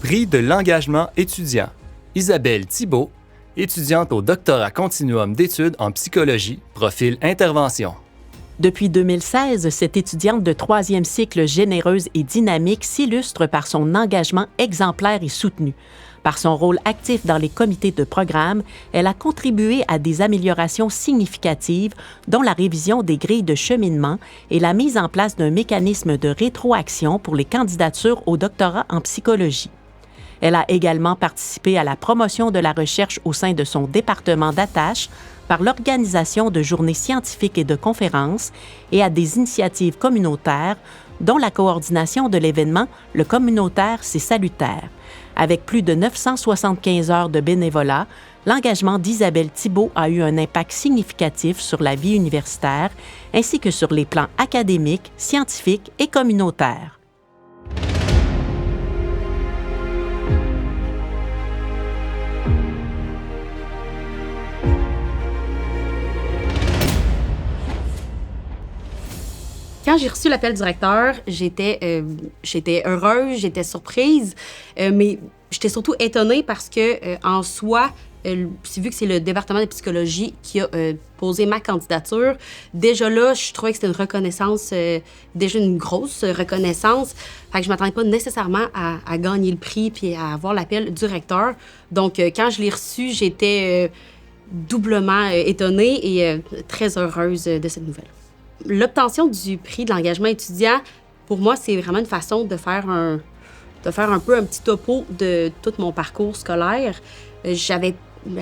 Prix de l'engagement étudiant. Isabelle Thibault, étudiante au doctorat continuum d'études en psychologie, profil intervention. Depuis 2016, cette étudiante de troisième cycle généreuse et dynamique s'illustre par son engagement exemplaire et soutenu. Par son rôle actif dans les comités de programme, elle a contribué à des améliorations significatives, dont la révision des grilles de cheminement et la mise en place d'un mécanisme de rétroaction pour les candidatures au doctorat en psychologie. Elle a également participé à la promotion de la recherche au sein de son département d'attache par l'organisation de journées scientifiques et de conférences et à des initiatives communautaires, dont la coordination de l'événement « Le communautaire, c'est salutaire ». Avec plus de 975 heures de bénévolat, l'engagement d'Isabelle Thibault a eu un impact significatif sur la vie universitaire, ainsi que sur les plans académiques, scientifiques et communautaires. Quand j'ai reçu l'appel du recteur, j'étais heureuse, j'étais surprise, mais j'étais surtout étonnée parce que, en soi, vu que c'est le département de psychologie qui a posé ma candidature, déjà là, je trouvais que c'était une reconnaissance, déjà une grosse reconnaissance. Fait que je m'attendais pas nécessairement à gagner le prix puis à avoir l'appel du recteur. Donc, quand je l'ai reçu, j'étais doublement étonnée et très heureuse de cette nouvelle. L'obtention du prix de l'engagement étudiant, pour moi, c'est vraiment une façon de faire un peu un petit topo de tout mon parcours scolaire. J'avais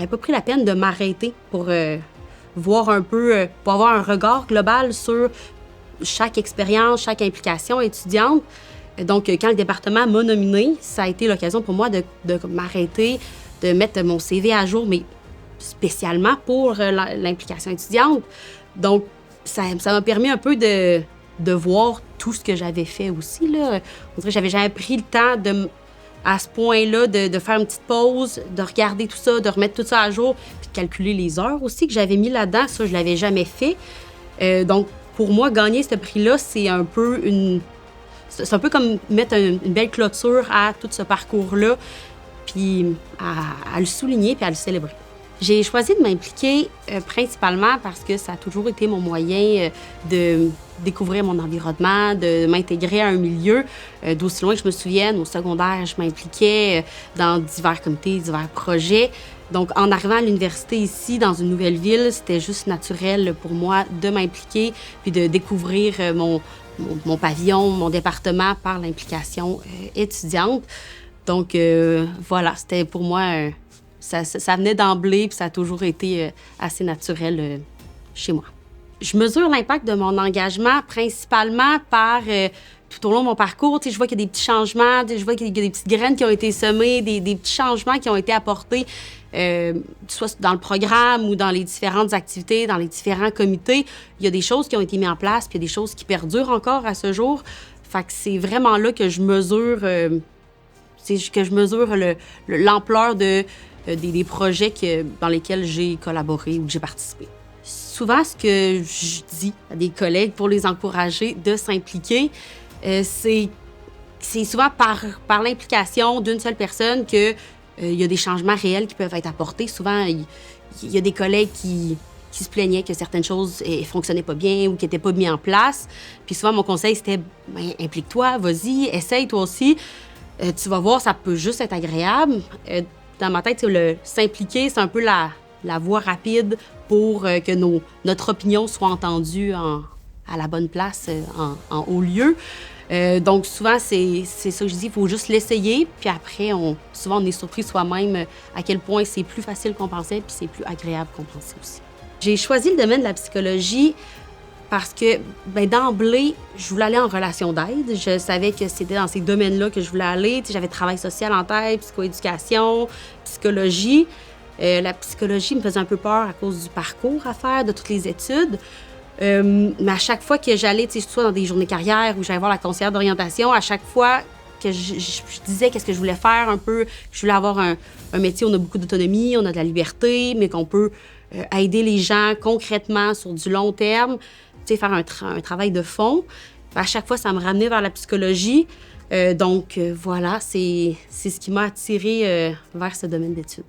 pas pris la peine de m'arrêter pour voir un peu, pour avoir un regard global sur chaque expérience, chaque implication étudiante. Donc, quand le département m'a nominée, ça a été l'occasion pour moi de m'arrêter, de mettre mon CV à jour, mais spécialement pour l'implication étudiante. Donc, ça m'a permis un peu de voir tout ce que j'avais fait aussi, là. On dirait que j'avais jamais pris le temps à ce point-là de faire une petite pause, de regarder tout ça, de remettre tout ça à jour, puis de calculer les heures aussi que j'avais mis là-dedans. Ça, je l'avais jamais fait. Donc, pour moi, gagner ce prix-là, c'est un peu comme mettre une belle clôture à tout ce parcours-là, puis à le souligner puis à le célébrer. J'ai choisi de m'impliquer principalement parce que ça a toujours été mon moyen de découvrir mon environnement, de m'intégrer à un milieu. D'aussi loin que je me souvienne, au secondaire, je m'impliquais dans divers comités, divers projets. Donc, en arrivant à l'université ici, dans une nouvelle ville, c'était juste naturel pour moi de m'impliquer puis de découvrir mon pavillon, mon département par l'implication étudiante. Donc, voilà, c'était pour moi... Ça venait d'emblée, puis ça a toujours été assez naturel chez moi. Je mesure l'impact de mon engagement principalement par tout au long de mon parcours. Je vois qu'il y a des petits changements, je vois qu'il y a des petites graines qui ont été semées, des petits changements qui ont été apportés, soit dans le programme ou dans les différentes activités, dans les différents comités. Il y a des choses qui ont été mises en place, puis il y a des choses qui perdurent encore à ce jour. Fait que c'est vraiment là que je mesure, l'ampleur des projets dans lesquels j'ai collaboré ou que j'ai participé. Souvent, ce que je dis à des collègues pour les encourager de s'impliquer, c'est souvent par l'implication d'une seule personne qu'il y a des changements réels qui peuvent être apportés. Souvent, il y a des collègues qui se plaignaient que certaines choses ne fonctionnaient pas bien ou qui n'étaient pas mises en place. Puis souvent, mon conseil, c'était implique-toi, vas-y, essaye toi aussi. Tu vas voir, ça peut juste être agréable. Dans ma tête, s'impliquer, c'est un peu la voie rapide pour que notre opinion soit entendue à la bonne place, en haut lieu. Donc, souvent, c'est ça que je dis, il faut juste l'essayer. Puis après, souvent, on est surpris soi-même à quel point c'est plus facile qu'on pensait, puis c'est plus agréable qu'on pensait aussi. J'ai choisi le domaine de la psychologie parce que, d'emblée, je voulais aller en relation d'aide. Je savais que c'était dans ces domaines-là que je voulais aller. J'avais travail social en tête, psychoéducation, psychologie. La psychologie me faisait un peu peur à cause du parcours à faire, de toutes les études. Mais à chaque fois que j'allais, soit dans des journées carrière ou j'allais voir la conseillère d'orientation, à chaque fois que je disais qu'est-ce que je voulais faire un peu, je voulais avoir un métier où on a beaucoup d'autonomie, on a de la liberté, mais qu'on peut aider les gens concrètement sur du long terme, faire un travail de fond. À chaque fois, ça me ramenait vers la psychologie. Donc, voilà, c'est ce qui m'a attirée vers ce domaine d'études.